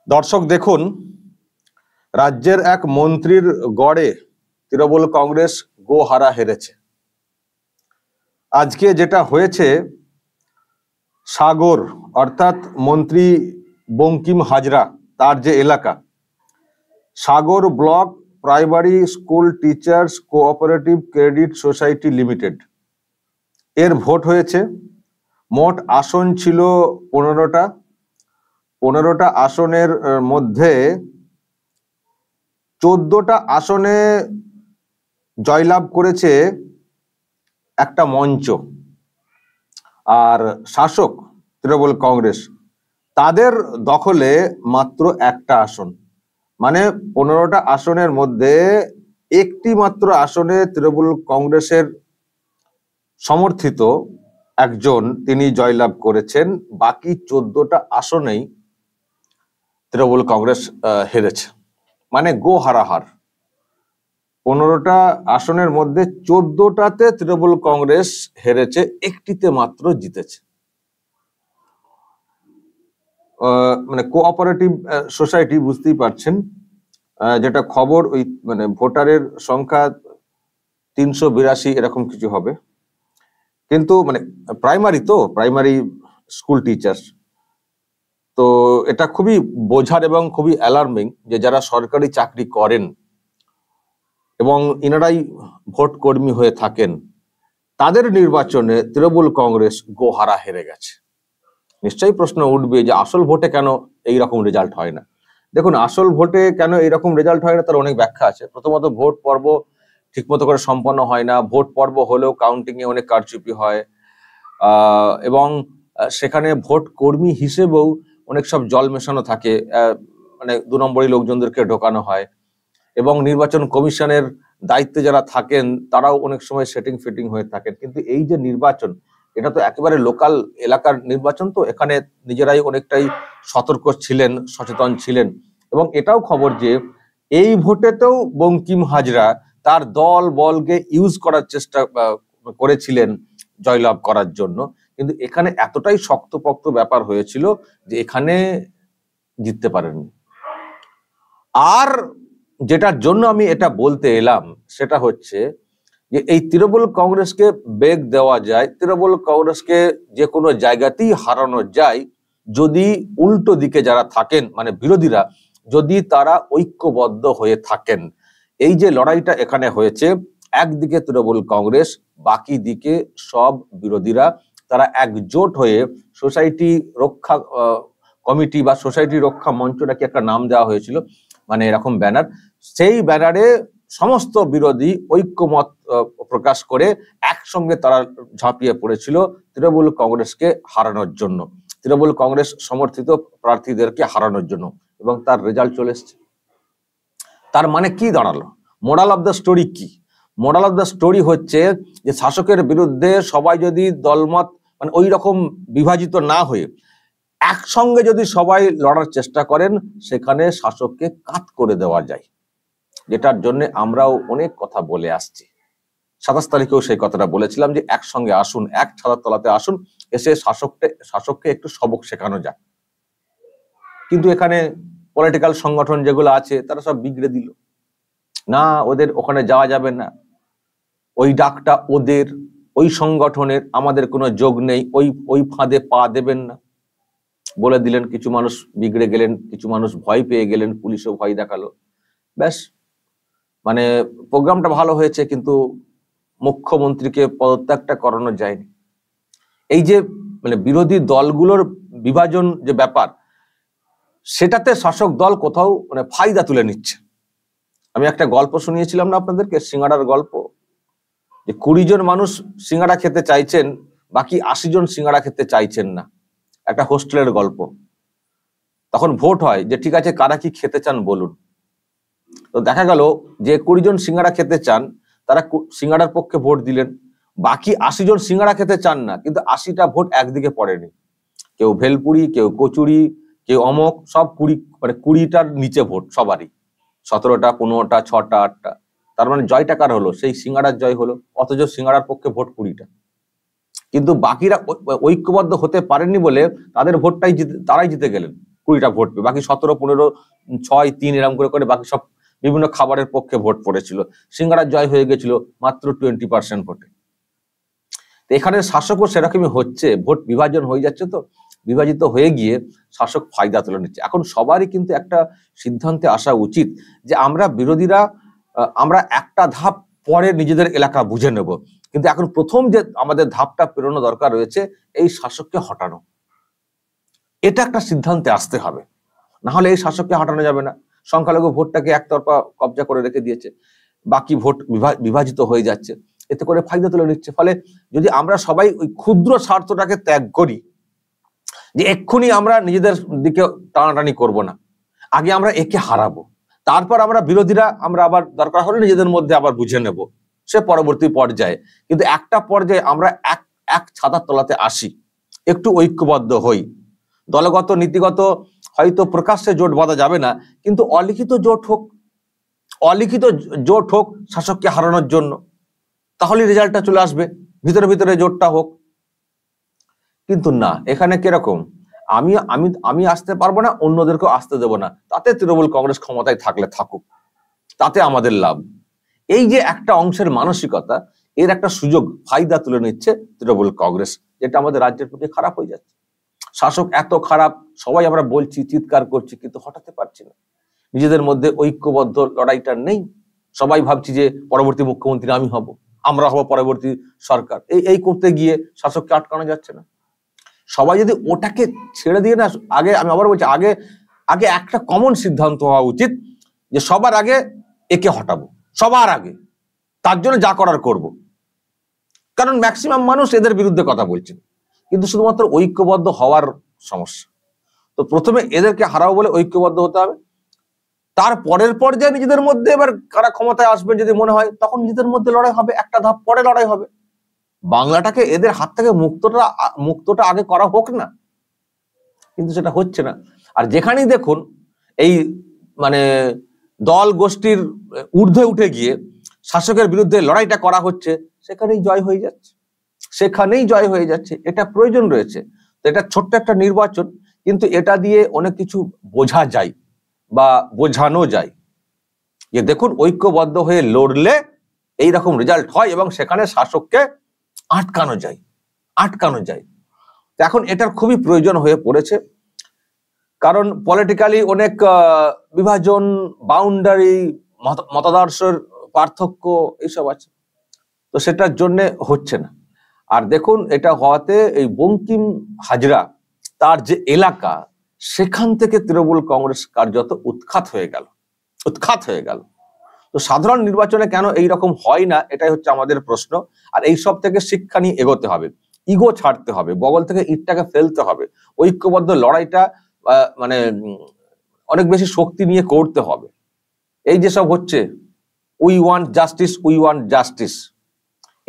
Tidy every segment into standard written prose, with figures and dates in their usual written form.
দর্শক দেখুন, রাজ্যের এক মন্ত্রীর গড়ে তৃণমূল কংগ্রেস গোহারা হেরেছে। আজকে যেটা হয়েছে, সাগর অর্থাৎ মন্ত্রী বঙ্কিম হাজরা, তার যে এলাকা Sagar block primary school teachers cooperative credit society limited, এর ভোট হয়েছে। মোট আসন ছিল 15টা। 15টা আসনের মধ্যে 14টা আসনে জয়লাভ করেছে একটা মঞ্চ, আর শাসক তৃণমূল কংগ্রেস তাদের দখলে মাত্র একটা আসন। মানে 15টা আসনের মধ্যে একটি মাত্র আসনে তৃণমূল কংগ্রেসের সমর্থিত একজন তিনি জয়লাভ করেছেন। বাকি 14টা আসনেই তৃণমূল কংগ্রেস হেরেছে, মানে গো হারাহার। 15টা আসনের মধ্যে 14টাতে তৃণমূল কংগ্রেস হেরেছে, একটিতে মাত্র জিতেছে। মানে কোঅপারেটিভ সোসাইটি, বুঝতেই পারছেন, যেটা খবর, ওই মানে ভোটারের সংখ্যা 382 এরকম কিছু হবে। কিন্তু মানে প্রাইমারি স্কুল টিচার্স, তো এটা খুবই বোঝার এবং খুবই অ্যালার্মিং যে যারা সরকারি চাকরি করেন এবং ইনারাই ভোট কর্মী হয়ে থাকেন, তাদের নির্বাচনে তৃণমূল কংগ্রেস গোহারা হেরে গেছে। নিশ্চয়ই প্রশ্ন উঠবে যে আসল ভোটে কেন এইরকম রেজাল্ট হয় না। দেখুন, আসল ভোটে কেন এইরকম রেজাল্ট হয় না তার অনেক ব্যাখ্যা আছে। প্রথমত, ভোট পর্ব ঠিকমতো করে সম্পন্ন হয় না। ভোট পর্ব হলেও কাউন্টিং এ অনেক কারচুপি হয়, এবং সেখানে ভোট কর্মী হিসেবেও অনেক সব জল মেশানো থাকে, মানে 2 নম্বরী লোকজনদেরকে ঢোকানো হয়। এবং নির্বাচন কমিশনের দায়িত্বে যারা থাকেন তারাও অনেক সময় সেটিং ফিটিং হয়ে থাকেন। কিন্তু এই যে নির্বাচন, এটা তো একেবারে লোকাল এলাকার নির্বাচন, তো এখানে নিজেরাই অনেকটাই সতর্ক ছিলেন, সচেতন ছিলেন। এবং এটাও খবর যে এই ভোটেতেও বঙ্কিম হাজরা তার দল বলকে ইউজ করার চেষ্টা করেছিলেন জয়লাভ করার জন্য, কিন্তু এখানে এতটাই শক্তপোক্ত ব্যাপার হয়েছিল যে এখানে জিততে পারেননি। আর যেটার জন্য আমি এটা বলতে এলাম সেটা হচ্ছে যে এই তৃণমূল কংগ্রেসকে বেগ দেওয়া যায়, তৃণমূল কংগ্রেসকে যে কোনো জায়গাতেই হারানো যায় যদি উল্টো দিকে যারা থাকেন, মানে বিরোধীরা, যদি তারা ঐক্যবদ্ধ হয়ে থাকেন। এই যে লড়াইটা এখানে হয়েছে, একদিকে তৃণমূল কংগ্রেস, বাকি দিকে সব বিরোধীরা, তারা একজোট হয়ে সোসাইটি রক্ষা কমিটি বা সোসাইটি রক্ষা মঞ্চ নাকি একটা নাম দেওয়া হয়েছিল, মানে এরকম ব্যানার, সেই ব্যানারে সমস্ত বিরোধী ঐক্যমত প্রকাশ করে একসঙ্গে তারা ঝাঁপিয়ে পড়েছিল তৃণমূল কংগ্রেসকে হারানোর জন্য, তৃণমূল কংগ্রেস সমর্থিত প্রার্থীদেরকে হারানোর জন্য, এবং তার রেজাল্ট চলে এসছে। তার মানে কি দাঁড়ালো? মোরাল অফ দ্য স্টোরি কি? মোরাল অফ দ্য স্টোরি হচ্ছে যে শাসকের বিরুদ্ধে সবাই যদি দলমত মানে ওই রকম বিভাজিত না হয়ে একসঙ্গে যদি সবাই লড়ার চেষ্টা করেন, সেখানে শাসককে কাত করে দেওয়া যায়, যেটার জন্য আমরাও অনেক কথা বলে আসছি। 27 তারিখেও সেই কথাটা বলেছিলাম যে একসঙ্গে আসুন, এক ছাতার তলাতে আসুন, এসে শাসককে একটু সবক শেখানো যায়। কিন্তু এখানে পলিটিক্যাল সংগঠন যেগুলো আছে তারা সব বিগড়ে দিল, না ওদের ওখানে যাওয়া যাবে না, ওই ডাকটা ওদের, ওই সংগঠনের, আমাদের কোনো যোগ নেই, ওই ফাঁদে পা দেবেন না বলে দিলেন। কিছু মানুষ বিগড়ে গেলেন, কিছু মানুষ ভয় পেয়ে গেলেন, পুলিশও ভয় দেখালো। ব্যাস, মানে প্রোগ্রামটা ভালো হয়েছে, কিন্তু মুখ্যমন্ত্রীকে পদত্যাগটা করানো যায়নি। এই যে মানে বিরোধী দলগুলোর বিভাজন যে ব্যাপার, সেটাতে শাসক দল কোথাও মানে ফায়দা তুলে নিচ্ছে। আমি একটা গল্প শুনিয়েছিলাম না আপনাদেরকে, সিঙ্গাড়ার গল্প, যে 20 জন মানুষ সিঙ্গাড়া খেতে চাইছেন, বাকি 80 জন সিঙ্গাড়া খেতে চাইছেন না, একটা হোস্টেলের গল্প। তখন ভোট হয় যে ঠিক আছে, কারা কি খেতে চান বলুন। তো দেখা গেল যে 20 জন সিঙ্গাড়া খেতে চান, তারা সিঙ্গাড়ার পক্ষে ভোট দিলেন। বাকি 80 জন সিঙ্গাড়া খেতে চান না, কিন্তু 80টা ভোট একদিকে পড়েনি। কেউ ভেলপুরি, কেউ কচুরি, কেউ অমক, সব 20টার নিচে ভোট সবারই, 17টা, 15টা, 6টা, 8টা। তার মানে জয়টা কার হলো? সেই সিঙ্গাড়ার জয় হলো, অথচ সিঙ্গাড়ার পক্ষে ভোট 20টা। কিন্তু বাকিরা ঐক্যবদ্ধ হতে পারেননি বলে তাদের ভোটটাই তারাই জিতে গেলেন। 20টা ভোট পেয়ে, বাকি 17, 15, 6, 3 এরকম করে করে বাকি সব বিভিন্ন খাবারের পক্ষে ভোট পড়েছিল। সিঙ্গারার জয় হয়ে গেছিল মাত্র 20% ভোটে। এখানে শাসকও সেরকমই হচ্ছে, ভোট বিভাজন হয়ে যাচ্ছে, তো বিভাজিত হয়ে গিয়ে শাসক ফায়দা তুলে নিচ্ছে। এখন সবারই কিন্তু একটা সিদ্ধান্তে আসা উচিত যে আমরা বিরোধীরা আমরা একটা ধাপ পরে নিজেদের এলাকা বুঝে নেব, কিন্তু এখন প্রথম যে আমাদের ধাপটা পেরোনো দরকার রয়েছে এই শাসককে হটানো। এটা একটা সিদ্ধান্তে আসতে হবে, না হলে এই শাসককে হটানো যাবে না। সংখ্যালঘু ভোটটাকে একতরফা কবজা করে রেখে দিয়েছে, বাকি ভোট বিভাজিত হয়ে যাচ্ছে, এতে করে ফায়দা তুলে নিচ্ছে। ফলে যদি আমরা সবাই ওই ক্ষুদ্র স্বার্থটাকে ত্যাগ করি, যে এক্ষুনি আমরা নিজেদের দিকে টানাটানি করব না, আগে আমরা একে হারাবো, তারপর আমরা বিরোধীরা আমরা আবার দরকার হলে নিজেদের মধ্যে আবার বুঝে নেব, সে পরবর্তী পর্যায়ে। কিন্তু একটা পর্যায়ে আমরা এক ছাতার তলাতে আসি, একটু ঐক্যবদ্ধ হই। দলগত নীতিগত হয়তো প্রকাশ্যে জোট বাঁধা যাবে না, কিন্তু অলিখিত জোট হোক, অলিখিত জোট হোক শাসককে হারানোর জন্য, তাহলে রেজাল্টটা চলে আসবে। ভিতরে ভিতরে জোটটা হোক, কিন্তু না, এখানে কিরকম আমি আমি আমি আসতে পারবো না, অন্যদেরকেও আসতে দেবো না, তাতে তৃণমূল কংগ্রেস ক্ষমতায় থাকলে থাকুক, তাতে আমাদের লাভ। এই যে একটা অংশের মানসিকতা, এর একটা সুযোগ ফায়দা তুলে নিচ্ছে তৃণমূল কংগ্রেস, যেটা আমাদের রাজ্যের প্রতি খারাপ হয়ে যাচ্ছে। শাসক এত খারাপ, সবাই আমরা বলছি, চিৎকার করছি, কিন্তু হটাতে পারছি না। নিজেদের মধ্যে ঐক্যবদ্ধ লড়াইটা নেই। সবাই ভাবছি যে পরবর্তী মুখ্যমন্ত্রী আমি হব, আমরা হব পরবর্তী সরকার, এই করতে গিয়ে শাসককে আটকানো যাচ্ছে না। সবাই যদি ওটাকে ছেড়ে দিয়ে না, আগে আমি আবার বলছি, আগে আগে একটা কমন সিদ্ধান্ত হওয়া উচিত যে সবার আগে একে হটাবো, সবার আগে, তার জন্য যা করার করব। কারণ ম্যাক্সিমাম মানুষ এদের বিরুদ্ধে কথা বলছেন, কিন্তু শুধুমাত্র ঐক্যবদ্ধ হওয়ার সমস্যা। তো প্রথমে এদেরকে হারাবো বলে ঐক্যবদ্ধ হতে হবে, তার পরের পর্যায়ে নিজেদের মধ্যে এবার কারা ক্ষমতায় আসবেন যদি মনে হয়, তখন নিজেদের মধ্যে লড়াই হবে, একটা ধাপ পরে লড়াই হবে। বাংলাটাকে এদের হাত থেকে মুক্তটা আগে করা হোক না, কিন্তু সেটা হচ্ছে না। আর যেখানেই দেখুন এই মানে দল গোষ্ঠীর ঊর্ধ্বে উঠে গিয়ে শাসকের বিরুদ্ধে লড়াইটা করা হচ্ছে, সেখানেই জয় হয়ে যাচ্ছে, সেখানেই জয় হয়ে যাচ্ছে। এটা প্রয়োজন রয়েছে। তো এটা ছোট্ট একটা নির্বাচন, কিন্তু এটা দিয়ে অনেক কিছু বোঝা যায় বা বোঝানো যায় যে দেখুন ঐক্যবদ্ধ হয়ে লড়লে এইরকম রেজাল্ট হয় এবং সেখানে শাসককে আটকানো যায়। এখন এটার খুবই প্রয়োজন হয়ে পড়েছে, কারণ পলিটিক্যালি অনেক বিভাজন, বাউন্ডারি, মতাদর্শের পার্থক্য এইসব আছে, তো সেটার জন্য হচ্ছে না। আর দেখুন এটা হওয়াতে এই বঙ্কিম হাজরা তার যে এলাকা, সেখান থেকে তৃণমূল কংগ্রেস কার্যত উৎখাত হয়ে গেল। তো সাধারণ নির্বাচনে কেন এইরকম হয় না, এটাই হচ্ছে আমাদের প্রশ্ন। আর এই সব থেকে শিক্ষা নিয়ে এগোতে হবে, ইগো ছাড়তে হবে, বগল থেকে ইটটাকে ফেলতে হবে, ঐক্যবদ্ধ লড়াইটা মানে অনেক বেশি শক্তি নিয়ে করতে হবে। এই যেসব হচ্ছে উই ওয়ান্ট জাস্টিস,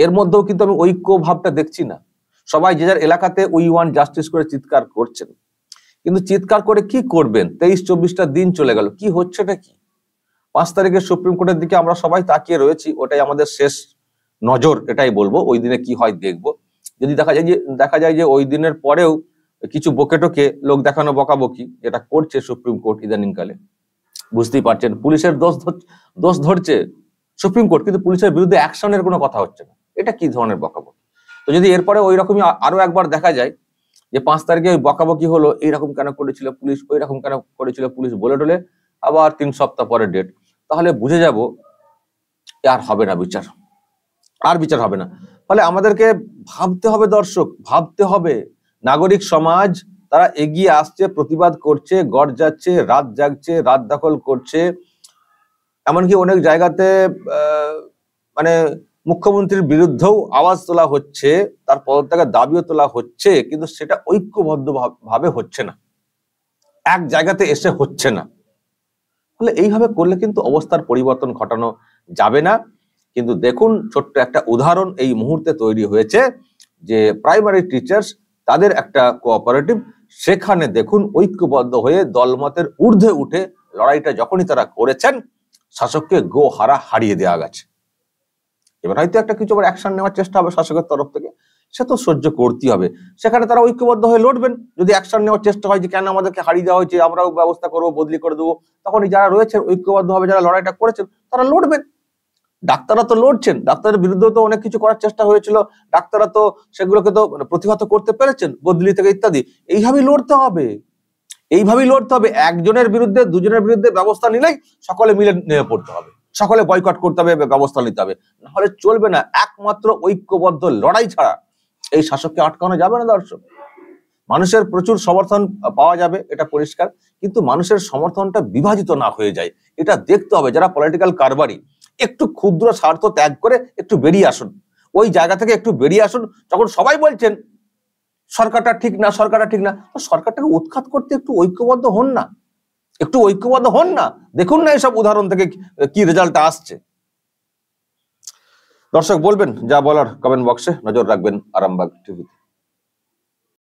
এর মধ্যেও কিন্তু আমি ঐক্য ভাবটা দেখছি না। সবাই যে যার এলাকাতে উই ওয়ান্ট জাস্টিস করে চিৎকার করছেন, কিন্তু চিৎকার করে কি করবেন? 23-24টা দিন চলে গেল, কি হচ্ছেটা কি? 5 তারিখে সুপ্রিম কোর্টের দিকে আমরা সবাই তাকিয়ে রয়েছি, ওটাই আমাদের শেষ নজর, এটাই বলবো। ওই দিনে কি হয় দেখবো। যদি দেখা যায় যে ওই দিনের পরেও কিছু বকেটোকে লোক দেখানো বকাবকি এটা করছে সুপ্রিম কোর্ট ইদানিংকালে, বুঝতেই পারছেন, পুলিশের দোষ ধরছে সুপ্রিম কোর্ট, কিন্তু পুলিশের বিরুদ্ধে অ্যাকশনের কোনো কথা হচ্ছে না। এটা কি ধরনের বকাবকি? তো যদি এরপরে ওই রকমই আরো একবার দেখা যায় যে 5 তারিখে ওই বকাবকি হলো, এইরকম কেন করেছিল পুলিশ, ওই রকম কেন করেছিল পুলিশ বলে টলে, আবার 3 সপ্তাহ পরে ডেট, তাহলে বুঝে যাব আর হবে না বিচার, আর বিচার হবে না। ফলে আমাদেরকে ভাবতে হবে, দর্শক ভাবতে হবে, নাগরিক সমাজ তারা এগিয়ে আসছে, প্রতিবাদ করছে, গড়-যাচ্ছে, রাত জাগছে, রাত দখল করছে, এমনকি অনেক জায়গাতে মানে মুখ্যমন্ত্রীর বিরুদ্ধেও আওয়াজ তোলা হচ্ছে, তার পদত্যাগের দাবিও তোলা হচ্ছে, কিন্তু সেটা ঐক্যবদ্ধ ভাবে হচ্ছে না, এক জায়গাতে এসে হচ্ছে না। ফলে এইভাবে করলে কিন্তু অবস্থার পরিবর্তন ঘটানো যাবে না। কিন্তু দেখুন ছোট্ট একটা উদাহরণ এই মুহূর্তে তৈরি হয়েছে যে প্রাইমারি টিচার্স, তাদের একটা কোঅপারেটিভ, সেখানে দেখুন ঐক্যবদ্ধ হয়ে দলমতের ঊর্ধ্বে উঠে লড়াইটা যখনই তারা করেছেন, শাসককে হারিয়ে দেওয়া গেছে। এবার হয়তো একটা কিছু আবার অ্যাকশন নেওয়ার চেষ্টা হবে শাসকের তরফ থেকে, সে তো সহ্য করতেই হবে। সেখানে তারা ঐক্যবদ্ধ হয়ে লড়বেন। যদি অ্যাকশন নেওয়ার চেষ্টা হয় যে কেন আমাদেরকে হারিয়ে দেওয়া হয়েছে, আমরাও ব্যবস্থা করবো, বদলি করে দেবো, তখনই যারা রয়েছেন ঐক্যবদ্ধভাবে যারা লড়াইটা করেছেন তারা লড়বেন। ডাক্তাররা তো লড়ছেন, ডাক্তারের বিরুদ্ধেও তো অনেক কিছু করার চেষ্টা হয়েছিল, ডাক্তাররা তো সেগুলোকে তো প্রতিহত করতে পেরেছেন, বদলি থেকে ইত্যাদি। এইভাবেই লড়তে হবে, এইভাবেই লড়তে হবে। একজনের বিরুদ্ধে দুজনের বিরুদ্ধে ব্যবস্থা নিলেই সকলে মিলে নেমে পড়তে হবে, সকলে বয়কট করতে হবে, ব্যবস্থা নিতে হবে, নাহলে চলবে না। একমাত্র ঐক্যবদ্ধ লড়াই ছাড়া এই শাসককে আটকানো যাবে না। দর্শক, মানুষের প্রচুর সমর্থন পাওয়া যাবে, এটা পরিষ্কার, কিন্তু মানুষের সমর্থনটা বিভাজিত না হয়ে যায়, এটা দেখতে হবে। যারা পলিটিক্যাল কারবারি, একটু ক্ষুদ্র স্বার্থ ত্যাগ করে একটু বেরিয়ে আসুন, ওই জায়গা থেকে একটু বেরিয়ে আসুন। যখন সবাই বলছেন সরকারটা ঠিক না, সরকারটা ঠিক না, তো সরকারটাকে উৎখাত করতে একটু ঐক্যবদ্ধ হন না, একটু ঐক্যবদ্ধ হন না। দেখুন না এসব উদাহরণ থেকে কি রেজাল্ট আসছে। দর্শক, বলবেন যা বলার কমেন্ট বক্সে, নজর রাখবেন আরামবাগ টিভিতে।